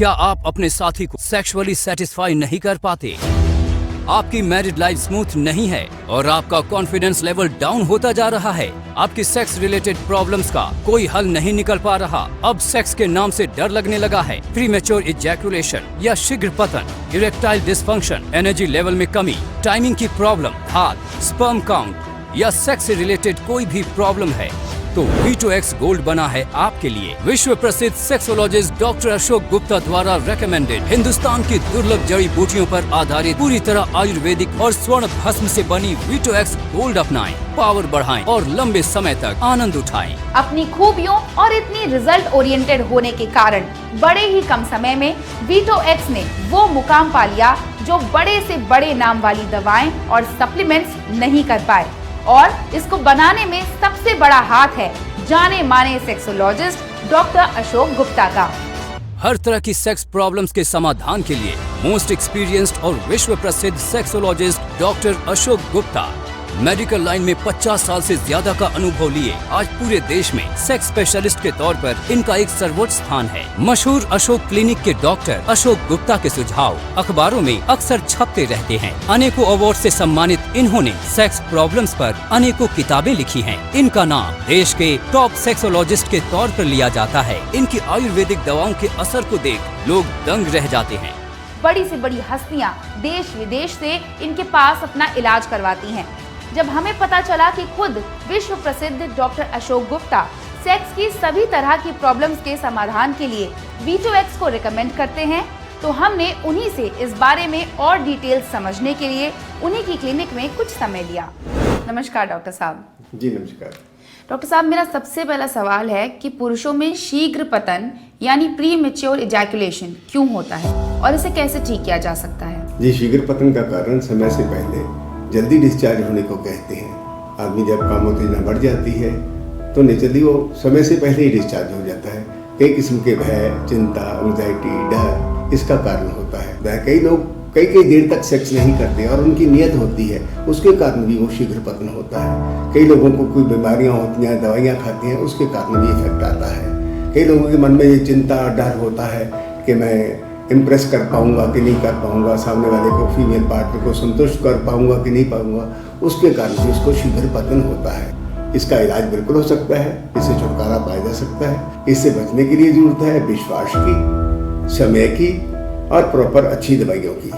क्या आप अपने साथी को सेक्सुअली सेटिस्फाई नहीं कर पाते? आपकी मैरिड लाइफ स्मूथ नहीं है और आपका कॉन्फिडेंस लेवल डाउन होता जा रहा है। आपकी सेक्स रिलेटेड प्रॉब्लम्स का कोई हल नहीं निकल पा रहा। अब सेक्स के नाम से डर लगने लगा है। प्रीमेच्योर इजैकुलेशन या शीघ्र पतन, इरेक्टाइल डिस्फंक्शन, एनर्जी लेवल में कमी, टाइमिंग की प्रॉब्लम, हार्ट, स्पर्म काउंट या सेक्स से रिलेटेड कोई भी प्रॉब्लम है तो V2X गोल्ड बना है आपके लिए। विश्व प्रसिद्ध सेक्सोलॉजिस्ट डॉक्टर अशोक गुप्ता द्वारा रेकमेंडेड हिंदुस्तान की दुर्लभ जड़ी बूटियों पर आधारित पूरी तरह आयुर्वेदिक और स्वर्ण भस्म से बनी V2X गोल्ड अपनाएं, पावर बढ़ाएं और लंबे समय तक आनंद उठाएं। अपनी खूबियों और इतनी रिजल्ट ओरिएंटेड होने के कारण बड़े ही कम समय में V2X ने वो मुकाम पा लिया जो बड़े से बड़े नाम वाली दवाएं और सप्लीमेंट्स नहीं कर पाए। और इसको बनाने में सबसे बड़ा हाथ है जाने माने सेक्सोलॉजिस्ट डॉक्टर अशोक गुप्ता का। हर तरह की सेक्स प्रॉब्लम्स के समाधान के लिए मोस्ट एक्सपीरियंस्ड और विश्व प्रसिद्ध sexologist doctor Ashok Gupta medical line में 50 साल से ज्यादा का अनुभव लिए आज पूरे देश में सेक्स स्पेशलिस्ट के तौर पर इनका एक सर्वोच्च स्थान है। मशहूर अशोक क्लिनिक के डॉक्टर अशोक गुप्ता के सुझाव अखबारों में अक्सर छपते रहते हैं। अनेकों अवार्ड से सम्मानित इन्होंने सेक्स प्रॉब्लम्स पर अनेकों किताबें लिखी हैं। इनका नाम देश के टॉप सेक्सोलॉजिस्ट के तौर पर लिया जाता है। इनकी आयुर्वेदिक दवाओं के असर को देख लोग दंग रह जाते हैं। बड़ी से बड़ी हस्तियां देश विदेश से इनके पास अपना इलाज करवाती हैं। जब हमें पता चला कि खुद विश्व प्रसिद्ध डॉक्टर अशोक गुप्ता सेक्स की सभी तरह की प्रॉब्लम्स के समाधान के लिए V2X को रिकमेंड करते हैं तो हमने उन्हीं से इस बारे में और डिटेल्स समझने के लिए उन्हीं की क्लिनिक में कुछ समय लिया। नमस्कार डॉक्टर साहब। जी नमस्कार। डॉक्टर साहब, मेरा सबसे पहला सवाल है कि पुरुषों में शीघ्र पतन यानी प्री मेच्योर इजैकुलेशन क्यों होता है और इसे कैसे ठीक किया जा सकता है? जी, शीघ्र पतन का कारण समय से पहले जल्दी डिस्चार्ज होने को कहते हैं। आदमी जब काम उत्तेजना बढ़ जाती है तो नेचुरली वो समय से पहले ही डिस्चार्ज हो जाता है। कई किस्म के भय, चिंता, एंजाइटी, डर इसका कारण होता है। कई लोग कई देर तक सेक्स नहीं करते और उनकी नियत होती है, उसके कारण भी वो शीघ्र पतन होता है। कई लोगों को कोई बीमारियां होती हैं, दवाइयां खाते हैं, उसके कारण भी इफेक्ट आता है। कई लोगों के मन में ये चिंता और डर होता है कि मैं इम्प्रेस कर पाऊंगा कि नहीं कर पाऊंगा, सामने वाले को, फीमेल पार्टनर को संतुष्ट कर पाऊंगा कि नहीं पाऊंगा, उसके कारण भी उसको शीघ्र पतन होता है। इसका इलाज बिल्कुल हो सकता है, इससे छुटकारा पाया जा सकता है। इससे बचने के लिए जरूरत है विश्वास की, समय की और प्रॉपर अच्छी दवाइयों की।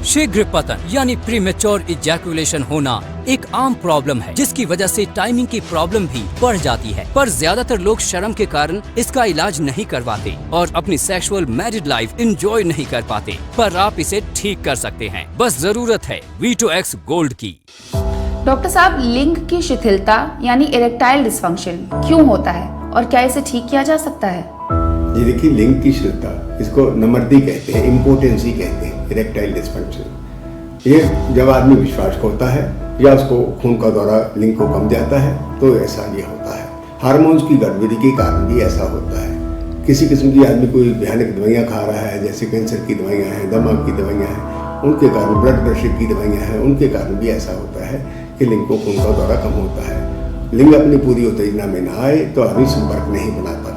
शीघ्र पतन यानी प्रीमेच्योर इजैकुलेशन होना एक आम प्रॉब्लम है जिसकी वजह से टाइमिंग की प्रॉब्लम भी बढ़ जाती है, पर ज्यादातर लोग शर्म के कारण इसका इलाज नहीं करवाते और अपनी सेक्सुअल मैरिड लाइफ एंजॉय नहीं कर पाते। पर आप इसे ठीक कर सकते हैं, बस जरूरत है V2X गोल्ड की। डॉक्टर साहब, लिंग की शिथिलता यानी इरेक्टाइल डिस्फंक्शन क्यों होता है और क्या इसे ठीक किया जा सकता है? जी देखिए, लिंग की शिथिलता, इसको नमर्दी कहते हैं, इम्पोर्टेंसी कहते हैं, इरेक्टाइल डिस्फंक्शन। ये जब आदमी विश्वास खोता है या उसको खून का दौरा लिंग को कम जाता है तो ऐसा ये होता है। हार्मोन्स की गड़बड़ी के कारण भी ऐसा होता है। किसी किस्म की आदमी कोई भयानक दवाइयाँ खा रहा है, जैसे कैंसर की दवाइयाँ हैं, दमा की दवाइयाँ हैं, उनके कारण, ब्लड प्रेशर की दवाइयाँ हैं, उनके कारण भी ऐसा होता है कि लिंग को खून का दौरा कम होता है। लिंग अपनी पूरी उत्तेजना में न आए तो आदमी संपर्क नहीं बना पाता।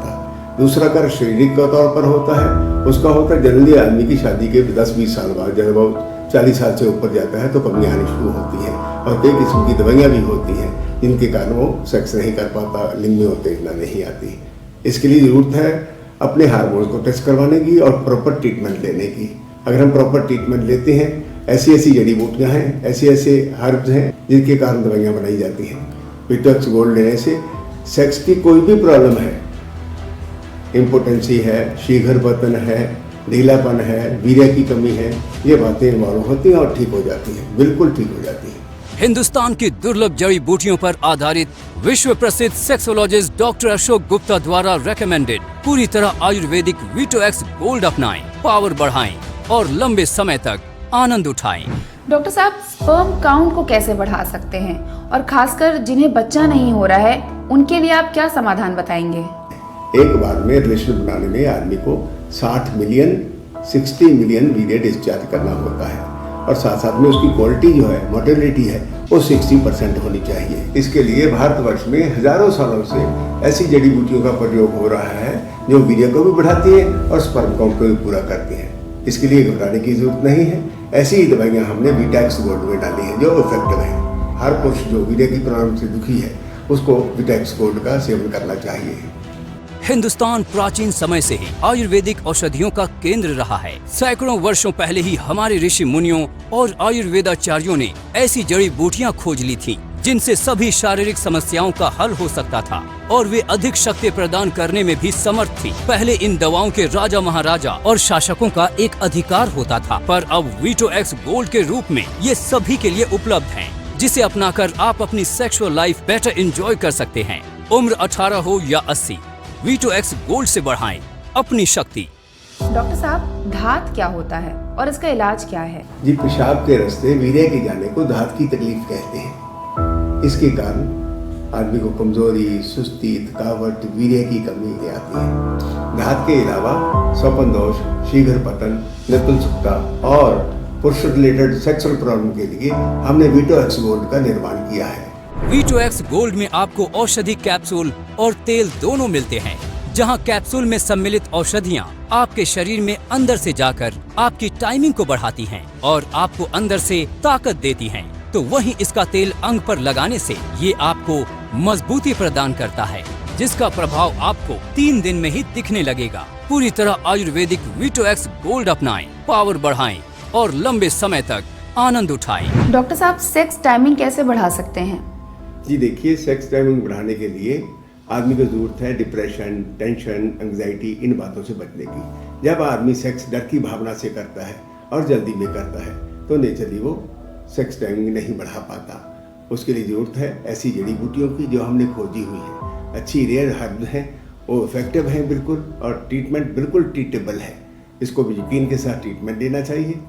दूसरा कारण शारीरिक के तौर पर होता है, उसका होता है जनरली आदमी की शादी के 10-20 साल बाद, जब वो 40 साल से ऊपर जाता है तो कमियां आनी शुरू होती हैं और कई किस्म की दवाइयाँ भी होती हैं जिनके कारण वो सेक्स नहीं कर पाता, लिंग में उत्तेजना नहीं आती। इसके लिए ज़रूरत है अपने हार्मोन्स को टेस्ट करवाने की और प्रॉपर ट्रीटमेंट लेने की। अगर हम प्रॉपर ट्रीटमेंट लेते हैं, ऐसी ऐसी जड़ी बूटियाँ हैं, ऐसे ऐसे हर्ब्स हैं जिनके कारण दवाइयाँ बनाई जाती हैं। V2X गोल्ड लेने से सेक्स की कोई भी प्रॉब्लम है, इम्पोटेंसी है, शीघ्र पतन है, ढीलापन है, वीर्य की कमी है, ये बातें इन्वॉल्व होती हैं और ठीक हो जाती हैं, बिल्कुल ठीक हो जाती हैं। हिंदुस्तान की दुर्लभ जड़ी बूटियों पर आधारित विश्व प्रसिद्ध सेक्सोलॉजिस्ट डॉक्टर अशोक गुप्ता द्वारा रेकमेंडेड पूरी तरह आयुर्वेदिक V2X गोल्ड अपनाएं, पावर बढ़ाएं और लंबे समय तक आनंद उठाएं। डॉक्टर साहब, स्पर्म काउंट को कैसे बढ़ा सकते हैं और खासकर जिन्हें बच्चा नहीं हो रहा है उनके लिए आप क्या समाधान बताएंगे? एक बार में रिलेशन बनाने में आदमी को 60 मिलियन वीर्य डिस्चार्ज करना होता है और साथ साथ में उसकी क्वालिटी जो है, मोटिलिटी है, वो 60% होनी चाहिए। इसके लिए भारतवर्ष में हजारों सालों से ऐसी जड़ी बूटियों का प्रयोग हो रहा है जो वीर्य को भी बढ़ाती है और स्पर्म काउंट को भी पूरा करती है। इसके लिए घबराने की जरूरत नहीं है। ऐसी ही दवाइयाँ हमने विटैक्स गोल्ड में डाली हैं जो इफेक्टिव है। हर पुरुष जो वीर्य की प्रॉब्लम से दुखी है उसको विटैक्स गोल्ड का सेवन करना चाहिए। हिंदुस्तान प्राचीन समय से ही आयुर्वेदिक औषधियों का केंद्र रहा है। सैकड़ों वर्षों पहले ही हमारे ऋषि मुनियों और आयुर्वेदाचार्यों ने ऐसी जड़ी बूटियां खोज ली थीं, जिनसे सभी शारीरिक समस्याओं का हल हो सकता था और वे अधिक शक्ति प्रदान करने में भी समर्थ थी। पहले इन दवाओं के राजा महाराजा और शासकों का एक अधिकार होता था, पर अब वीटो एक्स गोल्ड के रूप में ये सभी के लिए उपलब्ध है, जिसे अपनाकर आप अपनी सेक्सुअल लाइफ बेटर एंजॉय कर सकते हैं। उम्र 18 हो या 80, वीटो एक्स गोल्ड से बढ़ाएं अपनी शक्ति। डॉक्टर साहब, धात क्या होता है और इसका इलाज क्या है? जी, पेशाब के रास्ते वीर्य के जाने को धात की तकलीफ कहते हैं। इसके कारण आदमी को कमजोरी, सुस्ती, थकावट, वीर्य की कमी आती है। धात के अलावा स्वपन दोष, शीघ्र पतन, नपुंसकता और पुरुष रिलेटेड सेक्सुअल प्रॉब्लम के लिए हमने वीटो एक्स गोल्ड का निर्माण किया है। वीटो एक्स गोल्ड में आपको औषधि कैप्सूल और तेल दोनों मिलते हैं, जहां कैप्सूल में सम्मिलित औषधियां आपके शरीर में अंदर से जाकर आपकी टाइमिंग को बढ़ाती हैं और आपको अंदर से ताकत देती हैं। तो वहीं इसका तेल अंग पर लगाने से ये आपको मजबूती प्रदान करता है, जिसका प्रभाव आपको 3 दिन में ही दिखने लगेगा। पूरी तरह आयुर्वेदिक वीटो एक्स गोल्ड अपनाएं, पावर बढ़ाएं और लंबे समय तक आनंद उठाएं। डॉक्टर साहब, सेक्स टाइमिंग कैसे बढ़ा सकते हैं? जी देखिए, सेक्स टाइमिंग बढ़ाने के लिए आदमी को जरूरत है डिप्रेशन, टेंशन, एंग्जाइटी, इन बातों से बचने की। जब आदमी सेक्स डर की भावना से करता है और जल्दी में करता है तो नेचुरली वो सेक्स टाइमिंग नहीं बढ़ा पाता। उसके लिए जरूरत है ऐसी जड़ी बूटियों की जो हमने खोजी हुई है। अच्छी रेयर हर्ब है, वो इफेक्टिव है बिल्कुल, और ट्रीटमेंट बिल्कुल ट्रीटेबल है। इसको भी यकीन के साथ ट्रीटमेंट देना चाहिए,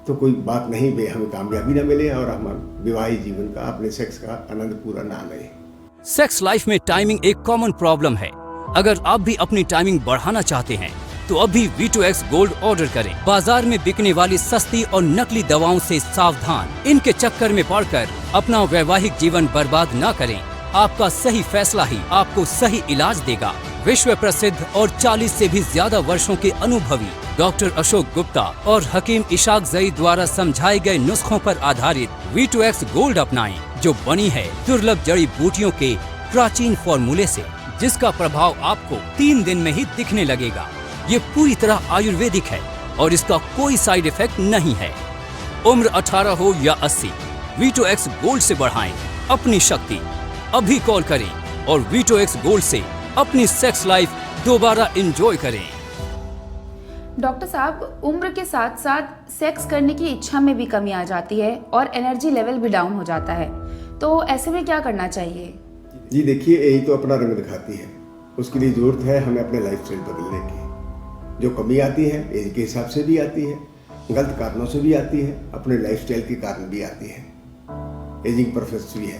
तो कोई बात नहीं भाई हमें कामयाबी ना मिले और हम विवाहित जीवन का, अपने सेक्स का आनंद पूरा ना लें। सेक्स लाइफ में टाइमिंग एक कॉमन प्रॉब्लम है। अगर आप भी अपनी टाइमिंग बढ़ाना चाहते हैं तो अभी वीटो एक्स गोल्ड ऑर्डर करें। बाजार में बिकने वाली सस्ती और नकली दवाओं से सावधान। इनके चक्कर में पड़कर अपना वैवाहिक जीवन बर्बाद न करें। आपका सही फैसला ही आपको सही इलाज देगा। विश्व प्रसिद्ध और 40 से भी ज्यादा वर्षों के अनुभवी डॉक्टर अशोक गुप्ता और हकीम इशाक जई द्वारा समझाए गए नुस्खों पर आधारित वीटो एक्स गोल्ड अपनाएं, जो बनी है दुर्लभ जड़ी बूटियों के प्राचीन फॉर्मूले से, जिसका प्रभाव आपको 3 दिन में ही दिखने लगेगा। ये पूरी तरह आयुर्वेदिक है और इसका कोई साइड इफेक्ट नहीं है। उम्र 18 हो या 80, वीटो एक्स गोल्ड से बढ़ाएं अपनी शक्ति। अभी कॉल करें और वीटो एक्स गोल्ड से अपनी सेक्स लाइफ दोबारा एंजॉय करें। डॉक्टर साहब, उम्र के साथ साथ सेक्स करने की इच्छा में भी कमी आ जाती है और एनर्जी लेवल भी डाउन हो जाता है, तो ऐसे में क्या करना चाहिए? जी देखिए, यही तो अपना रंग दिखाती है। उसके लिए जरूरत है हमें अपने लाइफस्टाइल बदलने की। जो कमी आती है एज के हिसाब से भी आती है, गलत कारणों से भी आती है, अपने लाइफस्टाइल के कारण भी आती है। एजिंग प्रोसेस भी है,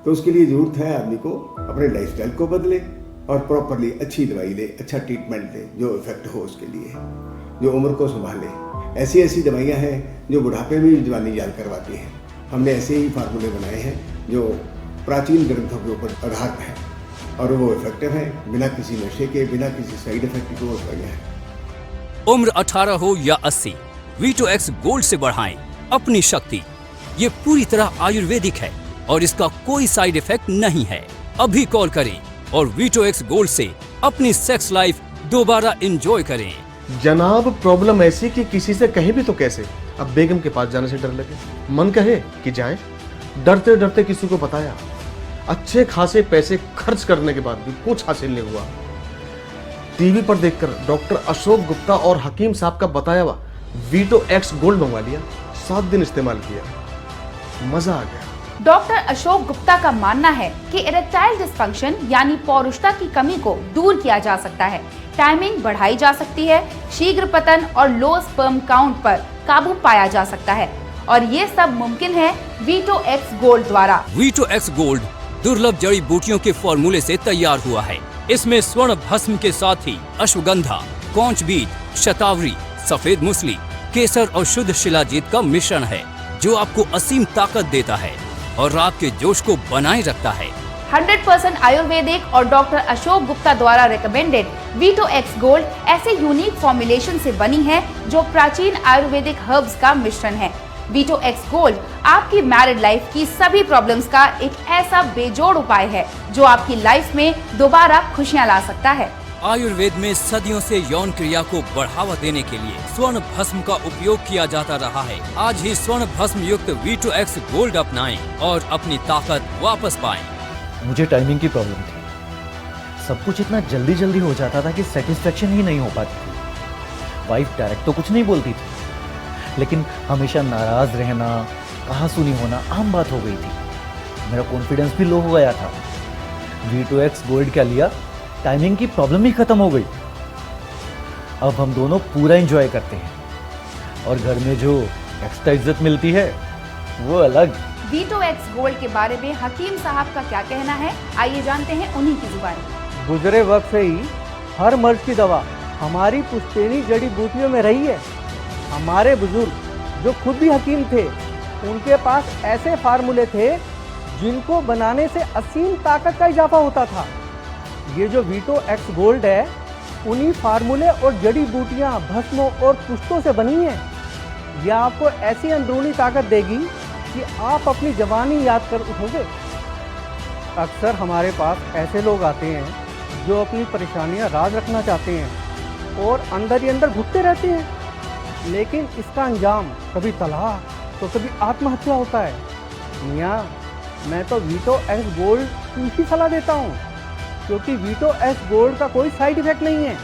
तो उसके लिए जरूरत है आदमी को अपने लाइफस्टाइल को बदले और प्रॉपरली अच्छी दवाई ले, अच्छा ट्रीटमेंट ले जो इफेक्ट हो उसके लिए, जो उम्र को संभाले। ऐसी ऐसी दवाइयाँ हैं जो बुढ़ापे में भी जवानी याद करवाती हैं। हमने ऐसे ही फार्मूले बनाए हैं जो प्राचीन ग्रंथों के ऊपर आधारित है और वो इफेक्टिव है, बिना किसी नशे के, बिना किसी साइड इफेक्ट के वो दवाइयाँ हैं। उम्र 18 हो या 80, वीटो एक्स गोल्ड से बढ़ाएं अपनी शक्ति। ये पूरी तरह आयुर्वेदिक है और इसका कोई साइड इफेक्ट नहीं है। अभी कॉल करें और वीटो एक्स गोल्ड से अपनी सेक्स लाइफ दोबारा एंजॉय करें। जनाब, प्रॉब्लम ऐसी कि किसी से कहे भी तो कैसे। अब बेगम के पास जाने से डर लगे, मन कहे कि जाएं। डरते डरते किसी को बताया, अच्छे खासे पैसे खर्च करने के बाद भी कुछ हासिल नहीं हुआ। टीवी पर देखकर डॉक्टर अशोक गुप्ता और हकीम साहब का बताया हुआ वीटो एक्स गोल्ड मंगवा लिया। 7 दिन इस्तेमाल किया, मजा आ गया। डॉक्टर अशोक गुप्ता का मानना है कि इरेक्टाइल डिस्फंक्शन यानी पौरुषता की कमी को दूर किया जा सकता है, टाइमिंग बढ़ाई जा सकती है, शीघ्र पतन और लो स्पर्म काउंट पर काबू पाया जा सकता है, और ये सब मुमकिन है वीटो एक्स गोल्ड द्वारा। वीटो एक्स गोल्ड दुर्लभ जड़ी बूटियों के फॉर्मूले से तैयार हुआ है। इसमें स्वर्ण भस्म के साथ ही अश्वगंधा, कौंच बीज, शतावरी, सफेद मूसली, केसर और शुद्ध शिलाजीत का मिश्रण है। जो आपको असीम ताकत देता है और आपके जोश को बनाए रखता है। 100% आयुर्वेदिक और डॉक्टर अशोक गुप्ता द्वारा रिकमेंडेड वीटो एक्स गोल्ड ऐसे यूनिक फॉर्मुलेशन से बनी है जो प्राचीन आयुर्वेदिक हर्ब्स का मिश्रण है। वीटो एक्स गोल्ड आपकी मैरिड लाइफ की सभी प्रॉब्लम्स का एक ऐसा बेजोड़ उपाय है जो आपकी लाइफ में दोबारा खुशियां ला सकता है। आयुर्वेद में सदियों से यौन क्रिया को बढ़ावा देने के लिए स्वर्ण भस्म का उपयोग किया जाता रहा है। आज ही स्वर्ण भस्म युक्त वीटो एक्स गोल्ड अपनाएं और अपनी ताकत वापस पाएं। मुझे टाइमिंग की प्रॉब्लम थी, सब कुछ इतना जल्दी जल्दी हो जाता था कि सेटिस्फेक्शन ही नहीं हो पाती थी। वाइफ डायरेक्ट तो कुछ नहीं बोलती थी, लेकिन हमेशा नाराज रहना, कहा सुनी होना आम बात हो गई थी। मेरा कॉन्फिडेंस भी लो हो गया था। वीटो एक्स गोल्ड क्या लिया, टाइमिंग की प्रॉब्लम ही खत्म हो गई। अब हम दोनों पूरा एंजॉय करते हैं और घर में जो एक्स्ट्रा इज्जत मिलती है वो अलग। वीटो एक्स गोल्ड के बारे में हकीम साहब का क्या कहना है, आइए जानते हैं उन्हीं की जुबानी। गुजरे वक्त से ही हर मर्ज की दवा हमारी पुश्तैनी जड़ी बूटियों में रही है। हमारे बुजुर्ग जो खुद भी हकीम थे, उनके पास ऐसे फार्मूले थे जिनको बनाने से असीम ताकत का इजाफा होता था। ये जो वीटो एक्स गोल्ड है, उन्हीं फार्मूले और जड़ी बूटियाँ, भस्मों और पुष्टों से बनी है। यह आपको ऐसी अंदरूनी ताकत देगी कि आप अपनी जवानी याद कर उठोगे। अक्सर हमारे पास ऐसे लोग आते हैं जो अपनी परेशानियां राज रखना चाहते हैं और अंदर ही अंदर घुटते रहते हैं, लेकिन इसका अंजाम कभी तलाक तो कभी आत्महत्या होता है। मियाँ, मैं तो वीटो एक्स गोल्ड की ही सलाह देता हूँ, क्योंकि वीटो एक्स गोल्ड का कोई साइड इफेक्ट नहीं है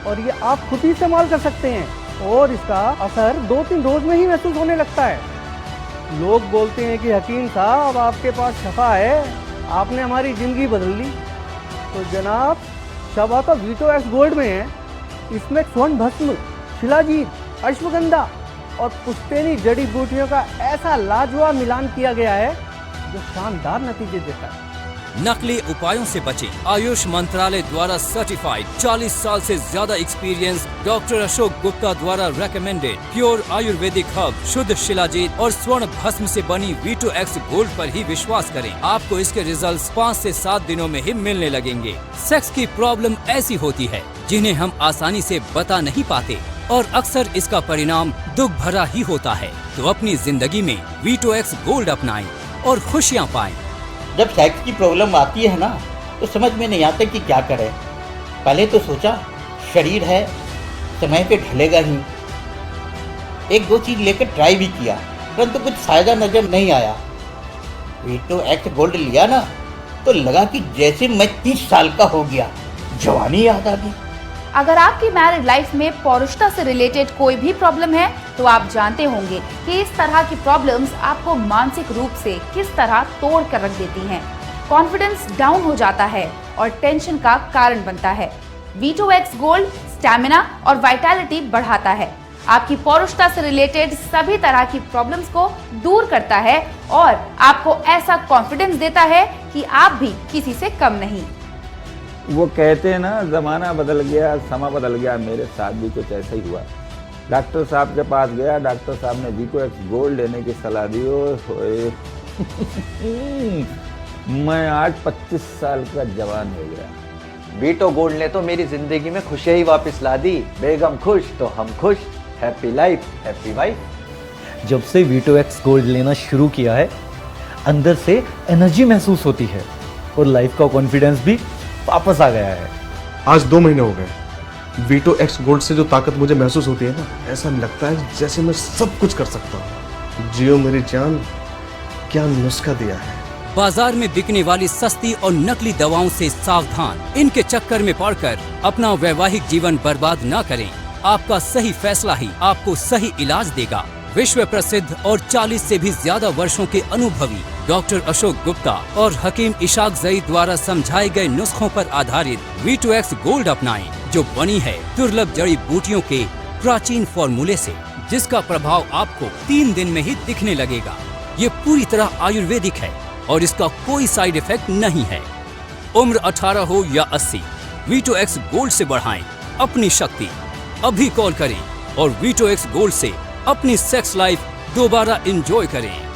और ये आप खुद ही इस्तेमाल कर सकते हैं और इसका असर 2-3 रोज में ही महसूस होने लगता है। लोग बोलते हैं कि हकीम साहब आपके पास शफा है, आपने हमारी ज़िंदगी बदल ली। तो जनाब, शफा तो वीटो एक्स गोल्ड में है। इसमें स्वर्ण भस्म, शिलाजीत, अश्वगंधा और पुश्तैनी जड़ी बूटियों का ऐसा लाजवाब मिलान किया गया है जो शानदार नतीजे देता है। नकली उपायों से बचें। आयुष मंत्रालय द्वारा सर्टिफाइड 40 साल से ज्यादा एक्सपीरियंस डॉक्टर अशोक गुप्ता द्वारा रेकमेंडेड प्योर आयुर्वेदिक हर्ब, शुद्ध शिलाजीत और स्वर्ण भस्म से बनी वीटो एक्स गोल्ड पर ही विश्वास करें। आपको इसके रिजल्ट्स 5 से 7 दिनों में ही मिलने लगेंगे। सेक्स की प्रॉब्लम ऐसी होती है जिन्हें हम आसानी से बता नहीं पाते और अक्सर इसका परिणाम दुख भरा ही होता है। तो अपनी जिंदगी में वीटो एक्स गोल्ड अपनाएं और खुशियाँ पाएं। जब सेक्स की प्रॉब्लम आती है ना, तो समझ में नहीं आता कि क्या करें। पहले तो सोचा शरीर है, समय पे ढलेगा ही। 1-2 चीज लेकर ट्राई भी किया, परंतु कुछ फायदा नजर नहीं आया। वीटो एक्स गोल्ड लिया ना, तो लगा कि जैसे मैं 30 साल का हो गया, जवानी याद आ गई। अगर आपकी मैरिड लाइफ में पौरुषता से रिलेटेड कोई भी प्रॉब्लम है तो आप जानते होंगे कि इस तरह की प्रॉब्लम्स आपको मानसिक रूप से किस तरह तोड़ कर रख देती हैं। कॉन्फिडेंस डाउन हो जाता है और टेंशन का कारण बनता है। वीटो एक्स गोल्ड स्टैमिना और वाइटैलिटी बढ़ाता है, आपकी पौरुषता से रिलेटेड सभी तरह की प्रॉब्लम्स को दूर करता है और आपको ऐसा कॉन्फिडेंस देता है कि आप भी किसी से कम नहीं। वो कहते हैं ना, ज़माना बदल गया, समा बदल गया। मेरे साथ भी कुछ ऐसा ही हुआ। डॉक्टर साहब के पास गया, डॉक्टर साहब ने वीटो एक्स गोल्ड लेने की सलाह दी। मैं आज 25 साल का जवान हो गया। वीटो गोल्ड ने तो मेरी जिंदगी में खुशियां ही वापस ला दी। बेगम खुश तो हम खुश, हैप्पी लाइफ हैप्पी वाइफ। जब से वीटो एक्स गोल्ड लेना शुरू किया है, अंदर से एनर्जी महसूस होती है और लाइफ का कॉन्फिडेंस भी वापस आ गया है। आज 2 महीने हो गए। वीटो एक्स गोल्ड से जो ताकत मुझे महसूस होती है ना, ऐसा लगता है जैसे मैं सब कुछ कर सकता हूँ। जियो मेरी जान, क्या नुस्खा दिया है। बाजार में बिकने वाली सस्ती और नकली दवाओं से सावधान। इनके चक्कर में पड़कर अपना वैवाहिक जीवन बर्बाद न करें। आपका सही फैसला ही आपको सही इलाज देगा। विश्व प्रसिद्ध और 40 से भी ज्यादा वर्षों के अनुभवी डॉक्टर अशोक गुप्ता और हकीम इशाक जई द्वारा समझाए गए नुस्खों पर आधारित वीटो एक्स गोल्ड अपनाएं, जो बनी है दुर्लभ जड़ी बूटियों के प्राचीन फॉर्मूले से, जिसका प्रभाव आपको 3 दिन में ही दिखने लगेगा। ये पूरी तरह आयुर्वेदिक है और इसका कोई साइड इफेक्ट नहीं है। उम्र 18 हो या 80, वीटो एक्स गोल्ड से बढ़ाएं अपनी शक्ति। अभी कॉल करें और वीटो एक्स गोल्ड से अपनी सेक्स लाइफ दोबारा एंजॉय करें।